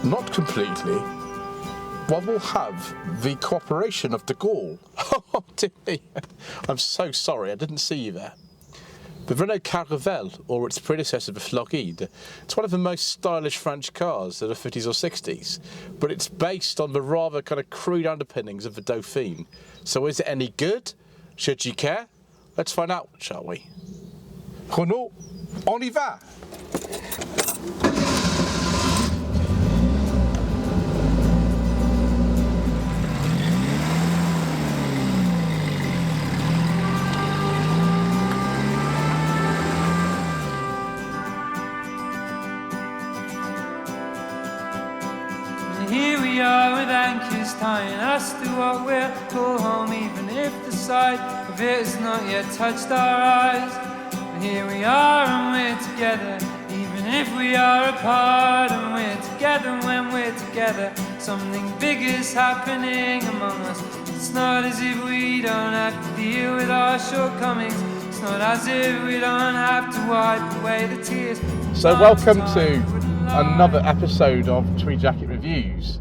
Not completely. One will have the cooperation of de Gaulle. Oh dear. I'm so sorry, I didn't see you there. The Renault Caravelle, or its predecessor, the Floride, it's one of the most stylish French cars of the 50s or 60s, but it's based on the rather kind of crude underpinnings of the Dauphine. So is it any good? Should you care? Let's find out, shall we? Renault, on y va! Here we are with anchors tying us to what we'll call home, even if the sight of it has not yet touched our eyes. But here we are and we're together, even if we are apart. And we're together when we're together. Something big is happening among us. It's not as if we don't have to deal with our shortcomings. It's not as if we don't have to wipe away the tears. So welcome to another episode of Tweed Jacket Reviews.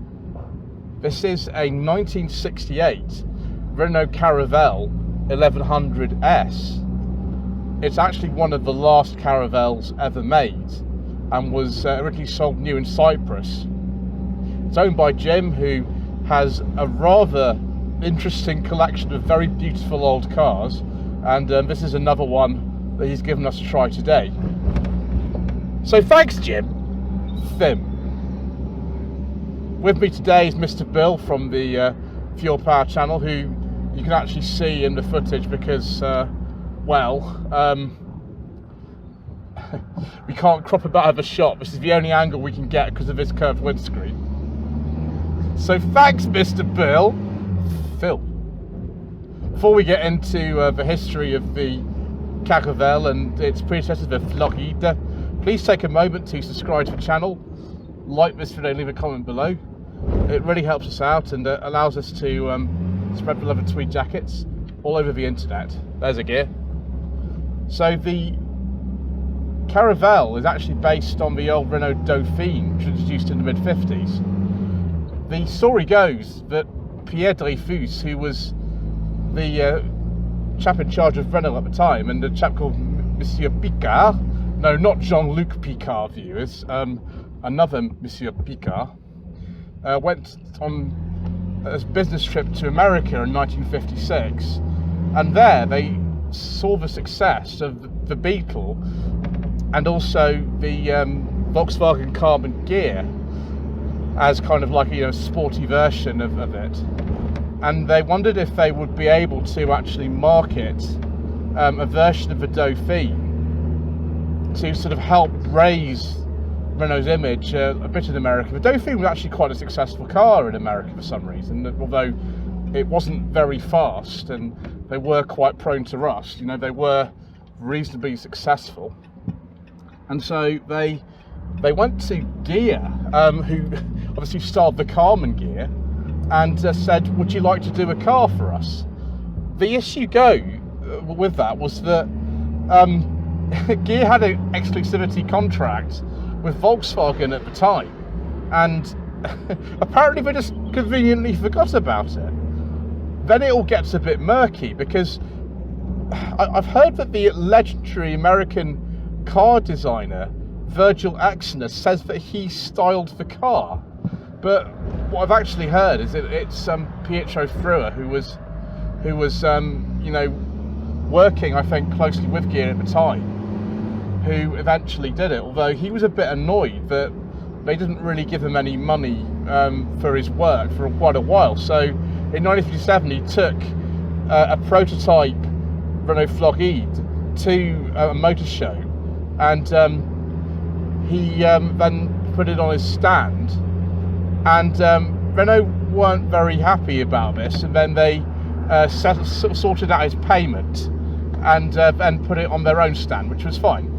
This is a 1968 Renault Caravelle 1100S. It's actually one of the last Caravelles ever made and was originally sold new in Cyprus. It's owned by Jim, who has a rather interesting collection of very beautiful old cars, and this is another one that he's given us a try today. So thanks, Jim. With me today is Mr. Bill from the Fuel Power channel, who you can actually see in the footage because, we can't crop him out of a shot. This is the only angle we can get because of his curved windscreen. So thanks, Mr. Bill. Phil. Before we get into the history of the Caravelle and its predecessor, the Floride, please take a moment to subscribe to the channel, like this video and leave a comment below. It really helps us out and allows us to spread the love of Tweed jackets all over the internet. There's a gear. So the Caravelle is actually based on the old Renault Dauphine, which was introduced in the mid-50s. The story goes that Pierre Dreyfus, who was the chap in charge of Renault at the time, and a chap called Monsieur Picard, no, not Jean-Luc Picard, viewers, another Monsieur Picard, went on a business trip to America in 1956, and there they saw the success of the Beetle and also the Volkswagen Carbon Gear as kind of like a sporty version of it, and they wondered if they would be able to actually market a version of the Dauphine to sort of help raise Renault's image a bit in America. The Dauphine was actually quite a successful car in America for some reason, although it wasn't very fast and they were quite prone to rust. They were reasonably successful. And so they went to Gear, who obviously started the Carbon Gear, and said, would you like to do a car for us? The issue with that was that Gear had an exclusivity contract with Volkswagen at the time, and apparently they just conveniently forgot about it. Then it all gets a bit murky because I've heard that the legendary American car designer Virgil Exner says that he styled the car, but what I've actually heard is that it's Pietro Frua who was working, I think, closely with Gear at the time, who eventually did it, although he was a bit annoyed that they didn't really give him any money for his work for quite a while. So in 1957 he took a prototype Renault Floride to a motor show, and he then put it on his stand, and Renault weren't very happy about this, and then they sorted out his payment and put it on their own stand, which was fine.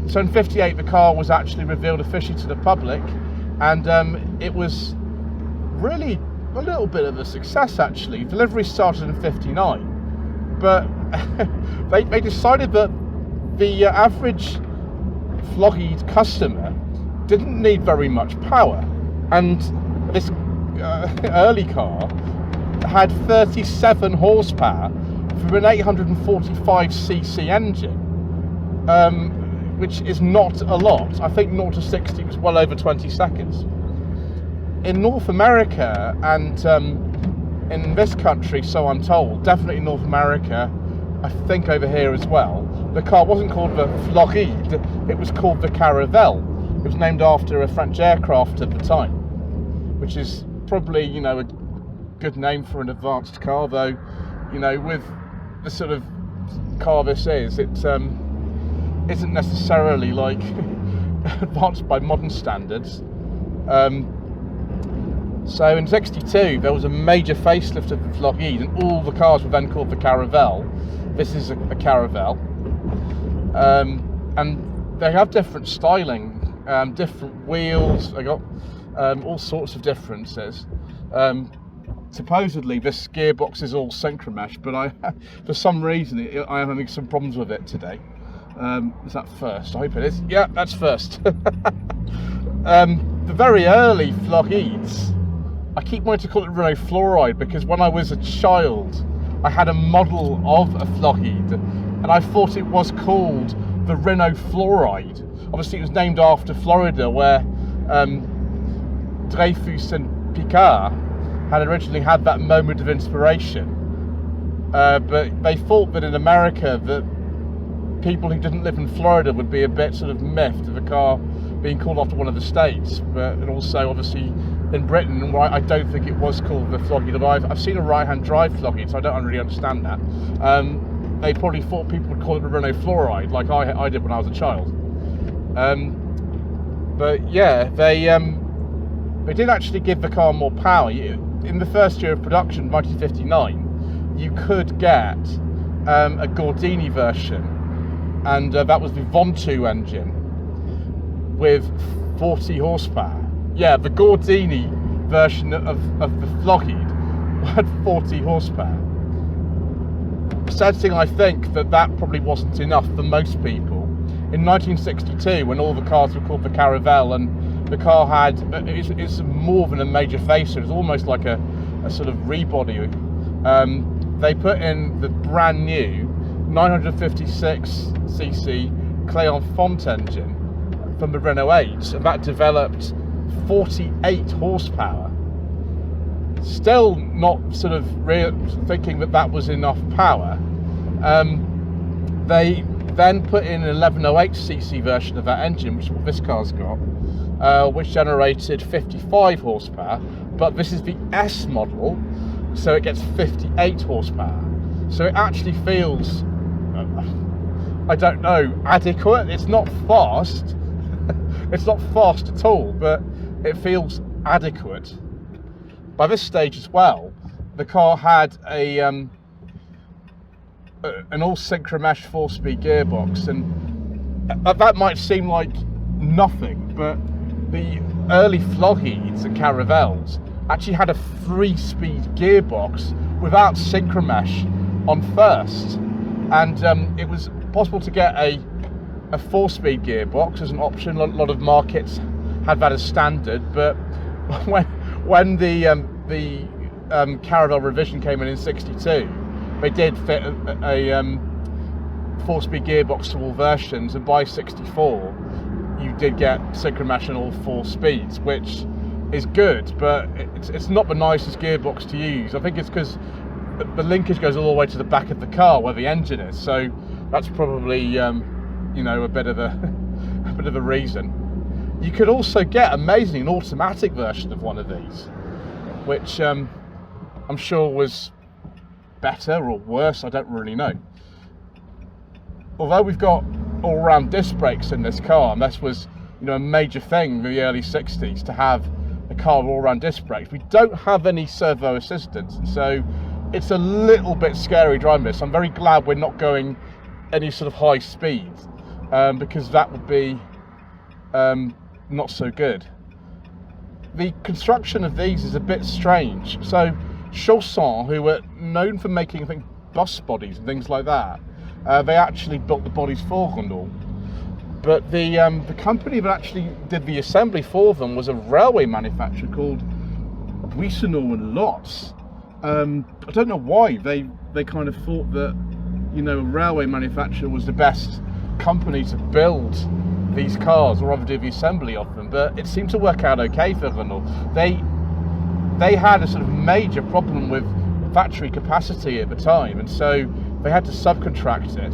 So in 58 the car was actually revealed officially to the public, and it was really a little bit of a success actually. Delivery started in 59, but they decided that the average Floride customer didn't need very much power, And this early car had 37 horsepower from an 845cc engine, which is not a lot. I think 0 to 60 was well over 20 seconds. In North America and in this country, so I'm told, definitely in North America, I think over here as well, the car wasn't called the Floride, it was called the Caravelle. It was named after a French aircraft at the time, which is probably, you know, a good name for an advanced car, though, you know, with the sort of car this is, it isn't necessarily like advanced by modern standards. So in '62 there was a major facelift of the Floride, and all the cars were then called the Caravelle. This is a Caravelle, and they have different styling, different wheels. They got all sorts of differences. Supposedly this gearbox is all synchromesh, but for some reason I am having some problems with it today. Is that first? I hope it is. Yeah, that's first. The very early Florides, I keep wanting to call it Renault Floride because when I was a child I had a model of a Floride and I thought it was called the Renault Floride. Obviously it was named after Florida, where Dreyfus and Picard had originally had that moment of inspiration, but they thought that in America that people who didn't live in Florida would be a bit sort of miffed of a car being called after one of the states, and also obviously in Britain, where I don't think it was called the Floride. I've seen a right-hand drive Floride, so I don't really understand that. They probably thought people would call it a Renault Floride, like I did when I was a child. But yeah, they did actually give the car more power. In the first year of production, 1959, you could get a Gordini version, and that was the Vontu engine with 40 horsepower. Yeah, the Gordini version of the Floride had 40 horsepower. Sad thing, I think that probably wasn't enough for most people. In 1962, when all the cars were called the Caravelle, and the car had, it's more than a major facer, it's almost like a sort of rebody. They put in the brand new 956cc Clermont engine from the Renault 8, and that developed 48 horsepower. Still not sort of thinking that was enough power. They then put in an 1108cc version of that engine, which is what this car's got, which generated 55 horsepower, but this is the S model, so it gets 58 horsepower. So it actually feels, I don't know, adequate. It's not fast. It's not fast at all, but it feels adequate. By this stage as well, the car had an all synchromesh 4-speed gearbox, and that might seem like nothing, but the early Florides and Caravelles actually had a 3-speed gearbox without synchromesh on first, and it was possible to get a 4-speed gearbox as an option. A lot of markets had that as standard, but when the Caravelle revision came in '62, they did fit a 4-speed gearbox to all versions, and by '64 you did get synchromesh on all 4 speeds, which is good, but it's not the nicest gearbox to use. I think it's because the linkage goes all the way to the back of the car where the engine is, so that's probably you know, a bit of a reason. You could also get, amazingly, an automatic version of one of these, which I'm sure was better or worse, I don't really know. Although we've got all-round disc brakes in this car, and this was, you know, a major thing in the early '60s to have a car with all-round disc brakes, we don't have any servo assistance, and so it's a little bit scary driving this. I'm very glad we're not going any sort of high speed, because that would be not so good. The construction of these is a bit strange. So Chausson, who were known for making, I think, bus bodies and things like that, they actually built the bodies for Renault. But the company that actually did the assembly for them was a railway manufacturer called Renault and Lots. I don't know why they kind of thought that, you know, a railway manufacturer was the best company to build these cars or rather do the assembly of them, but it seemed to work out okay for Renault. They had a sort of major problem with factory capacity at the time, and so they had to subcontract it,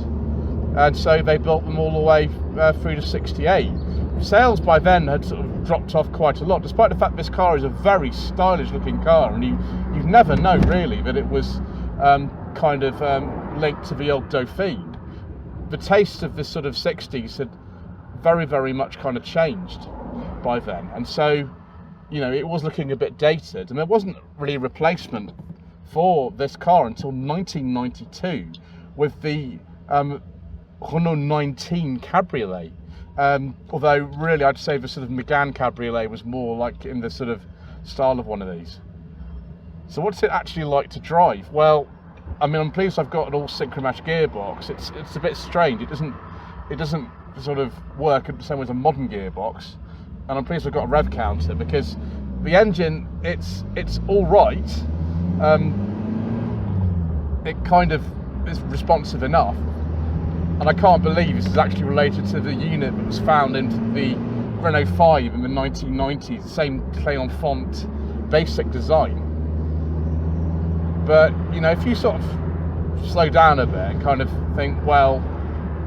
and so they built them all the way through to 68. Sales by then had sort of dropped off quite a lot, despite the fact this car is a very stylish looking car, and you'd never know really that it was kind of linked to the old Dauphine. The taste of the sort of 60s had very, very much kind of changed by then, and so, you know, it was looking a bit dated, and there wasn't really a replacement for this car until 1992 with the Renault 19 Cabriolet. Although really I'd say the sort of Megane Cabriolet was more like in the sort of style of one of these. So what's it actually like to drive? Well, I mean, I'm pleased I've got an all synchromatch gearbox. It's a bit strange. It doesn't sort of work the same as a modern gearbox, and I'm pleased I've got a rev counter because the engine it's all right. It kind of is responsive enough, and I can't believe this is actually related to the unit that was found in the Renault 5 in the 1990s, the same crayon font, basic design. But, you know, if you sort of slow down a bit and kind of think, well,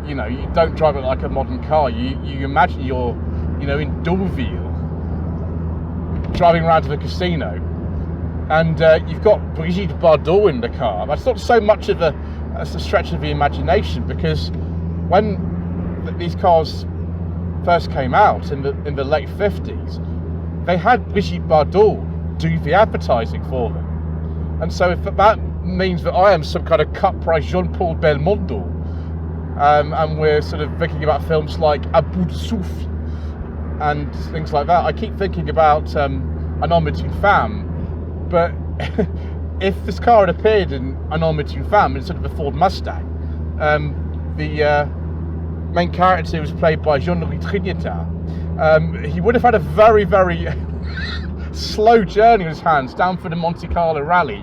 you know, you don't drive it like a modern car. You imagine you're, you know, in Deauville, driving around to the casino, and you've got Brigitte Bardot in the car. That's not so much of a stretch of the imagination, because when these cars first came out in the late 50s, they had Brigitte Bardot do the advertising for them. And so if that means that I am some kind of cut price Jean-Paul Belmondo, and we're sort of thinking about films like A Bout de Souffle and things like that, I keep thinking about Un Homme et une Femme. But if this car had appeared in Un Homme et une Femme instead of a Ford Mustang, the main character was played by Jean-Louis Trinidad. He would have had a very, very slow journey in his hands down for the Monte Carlo rally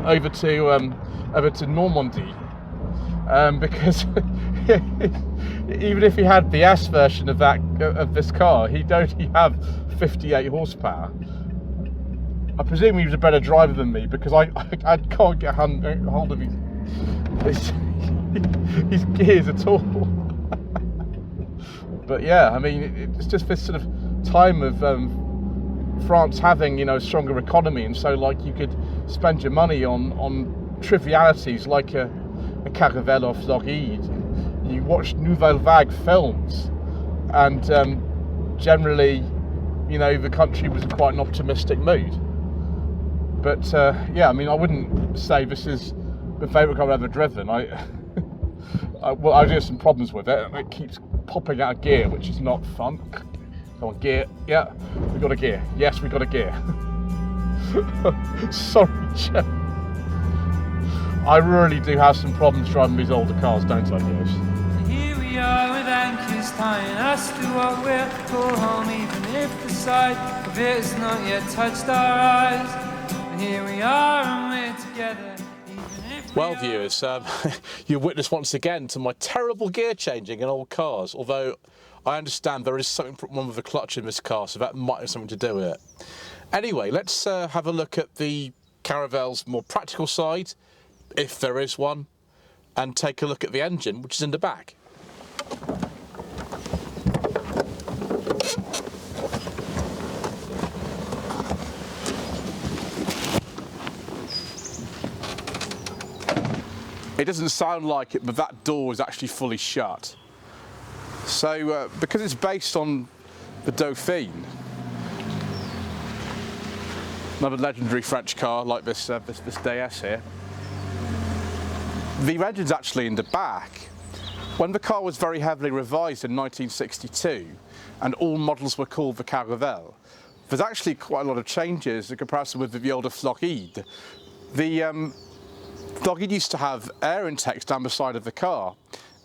over to Normandy, because even if he had the S version of this car, he'd only have 58 horsepower. I presume he was a better driver than me, because I can't get hold of his gears at all. But yeah, I mean, it's just this sort of time of France having, you know, a stronger economy, and so like you could spend your money on trivialities like a Caravelle or Floride. You watch Nouvelle Vague films, and generally, you know, the country was in quite an optimistic mood. But yeah, I mean, I wouldn't say this is the favourite car I've ever driven. Well, I do have some problems with it. It keeps popping out of gear, which is not fun. Come on, gear. Yeah, we got a gear. Yes, we got a gear. Sorry, Jeff. I really do have some problems driving these older cars, don't I, yes? Here we are with anchors tying us to what we'll call home, even if the sight of it has not yet touched our eyes. Here we are and we're together. Well, viewers, you witness once again to my terrible gear changing in old cars, although I understand there is something wrong with the clutch in this car, so that might have something to do with it. Anyway, let's have a look at the Caravelle's more practical side, if there is one, and take a look at the engine, which is in the back. It doesn't sound like it, but that door is actually fully shut. So, because it's based on the Dauphine, another legendary French car like this DS here, the engine's actually in the back. When the car was very heavily revised in 1962, and all models were called the Caravelle, there's actually quite a lot of changes in comparison with the older Floride. The Floride used to have air intakes down the side of the car,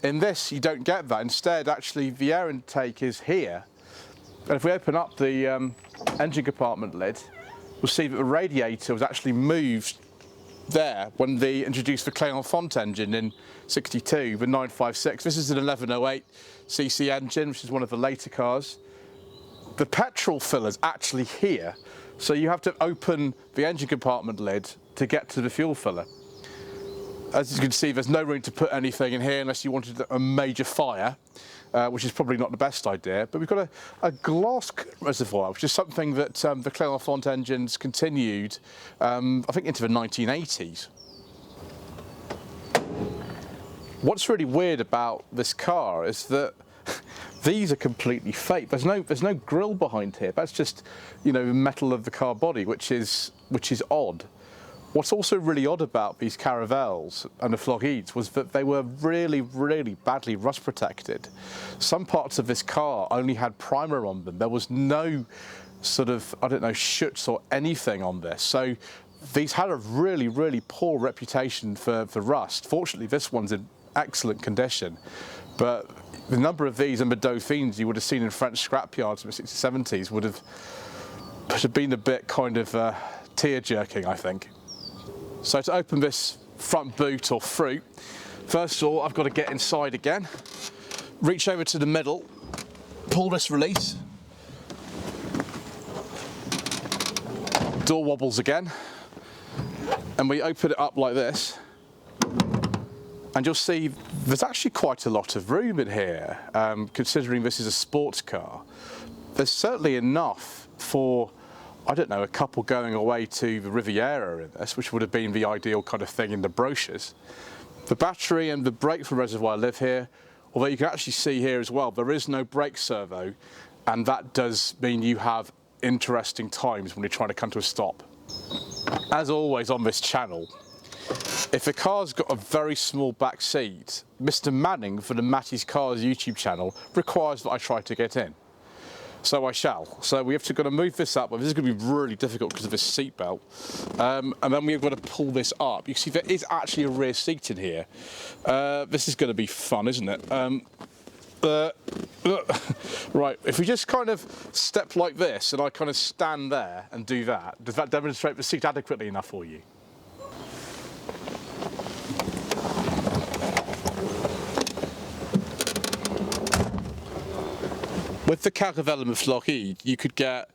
In this, you don't get that. Instead, actually, the air intake is here. And if we open up the engine compartment lid, we'll see that the radiator was actually moved there when they introduced the Clermont engine in '62, the 956. This is an 1108cc engine, which is one of the later cars. The petrol filler's actually here, so you have to open the engine compartment lid to get to the fuel filler. As you can see, there's no room to put anything in here unless you wanted a major fire, which is probably not the best idea. But we've got a glass reservoir, which is something that the Clermont engines continued, I think, into the 1980s. What's really weird about this car is that these are completely fake. There's no grille behind here. That's just, you know, the metal of the car body, which is odd. What's also really odd about these Caravelles and the Florides was that they were really, really badly rust protected. Some parts of this car only had primer on them. There was no sort of, I don't know, chutes or anything on this. So these had a really, really poor reputation for rust. Fortunately, this one's in excellent condition. But the number of these and the Dauphines you would have seen in French scrapyards in the 60s, 70s would have been a bit kind of tear-jerking, I think. So to open this front boot or fruit, first of all, I've got to get inside again, reach over to the middle, pull this release, door wobbles again, and we open it up like this, and you'll see there's actually quite a lot of room in here, considering this is a sports car. There's certainly enough for, I don't know, a couple going away to the Riviera in this, which would have been the ideal kind of thing in the brochures. The battery and the brake reservoir live here, although you can actually see here as well, there is no brake servo, and that does mean you have interesting times when you're trying to come to a stop. As always on this channel, if a car's got a very small back seat, Mr. Manning for the Matty's Cars YouTube channel requires that I try to get in. So I shall. So we have to move this up, but this is going to be really difficult because of this seat belt. And then we've got to pull this up. You can see there is actually a rear seat in here. This is going to be fun, isn't it? Right, if we just kind of step like this and I kind of stand there and do that, does that demonstrate the seat adequately enough for you? With the Caravelle and the Floride, you could get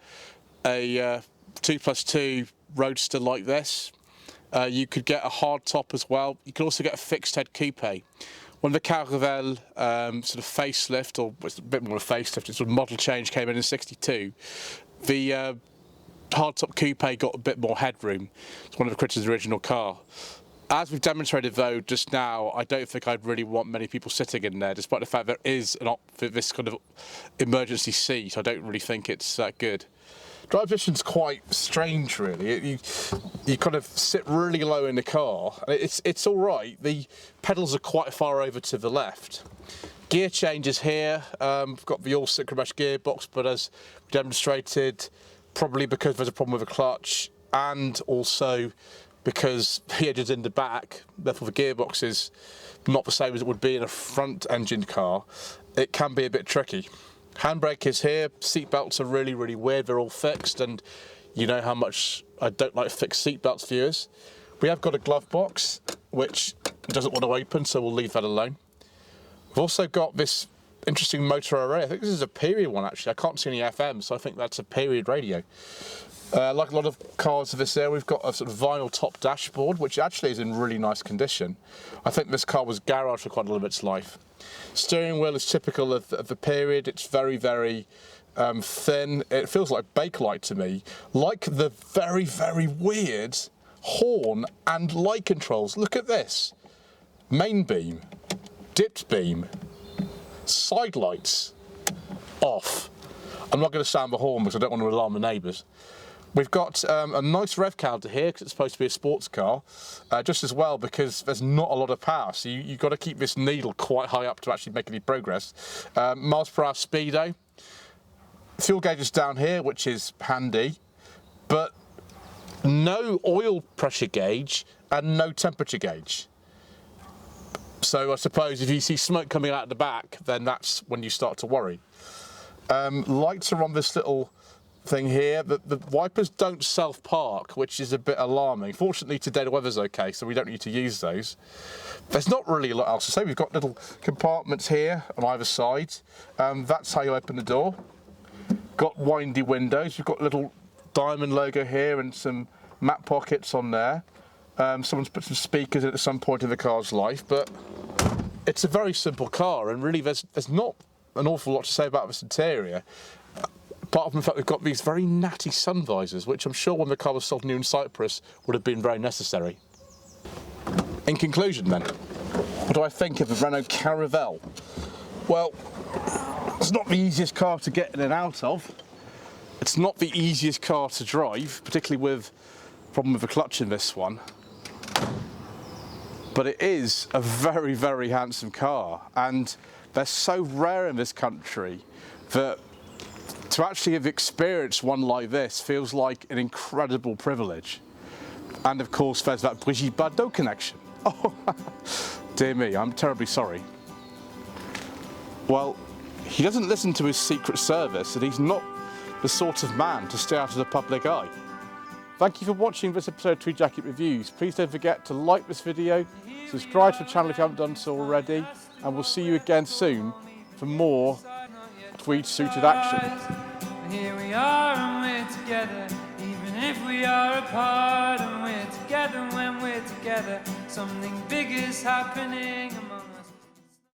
a 2+2 roadster like this. You could get a hard top as well. You could also get a fixed head coupe. When the Caravelle sort of facelift, or it's a bit more of a facelift, it's sort of model change came in '62, the hardtop coupe got a bit more headroom. It's one of the Critters' original car. As we've demonstrated though just now, I don't think I'd really want many people sitting in there, despite the fact there is this kind of emergency seat. I don't really think it's that good. Drive position's quite strange, really. You kind of sit really low in the car. It's all right. The pedals are quite far over to the left. Gear changes here. We've got the all-synchronous gearbox, but as demonstrated, probably because there's a problem with the clutch, and also because the engine's in the back, therefore the gearbox is not the same as it would be in a front-engined car, it can be a bit tricky. Handbrake is here, seat belts are really, really weird, they're all fixed, and you know how much I don't like fixed seat belts, viewers. We have got a glove box, which doesn't want to open, so we'll leave that alone. We've also got this interesting motor array. I think this is a period one, actually. I can't see any FM, so I think that's a period radio. Like a lot of cars of this era, we've got a sort of vinyl top dashboard, which actually is in really nice condition. I think this car was garaged for quite a lot of its life. Steering wheel is typical of the period. It's very, very thin. It feels like Bakelite to me. Like the very, very weird horn and light controls. Look at this. Main beam, dipped beam, side lights, off. I'm not going to sound the horn because I don't want to alarm the neighbours. We've got a nice rev counter here because it's supposed to be a sports car, just as well because there's not a lot of power, so you've got to keep this needle quite high up to actually make any progress. Miles per hour speedo. Fuel gauge is down here, which is handy, but no oil pressure gauge and no temperature gauge. So I suppose if you see smoke coming out the back, then that's when you start to worry. Lights are on this little thing here. The wipers don't self-park, which is a bit alarming. Fortunately today the weather's okay, so we don't need to use those. There's not really a lot else to say. We've got little compartments here on either side. That's how you open the door. Got windy windows. We've got a little diamond logo here and some map pockets on there. Someone's put some speakers in at some point in the car's life, but it's a very simple car, and really there's not an awful lot to say about this interior. Apart from the fact we've got these very natty sun visors, which I'm sure when the car was sold new in Cyprus would have been very necessary. In conclusion then, what do I think of the Renault Caravelle? Well, it's not the easiest car to get in and out of. It's not the easiest car to drive, particularly with the problem with the clutch in this one. But it is a very, very handsome car, and they're so rare in this country that to actually have experienced one like this feels like an incredible privilege. And of course there's that Brigitte Bardot connection. Oh, dear me, I'm terribly sorry. Well, he doesn't listen to his Secret Service, and he's not the sort of man to stay out of the public eye. Thank you for watching this episode of Tweed Jacket Reviews. Please don't forget to like this video, subscribe to the channel if you haven't done so already, and we'll see you again soon for more tweed suited action. Here we are and we're together, even if we are apart, and we're together when we're together. Something big is happening.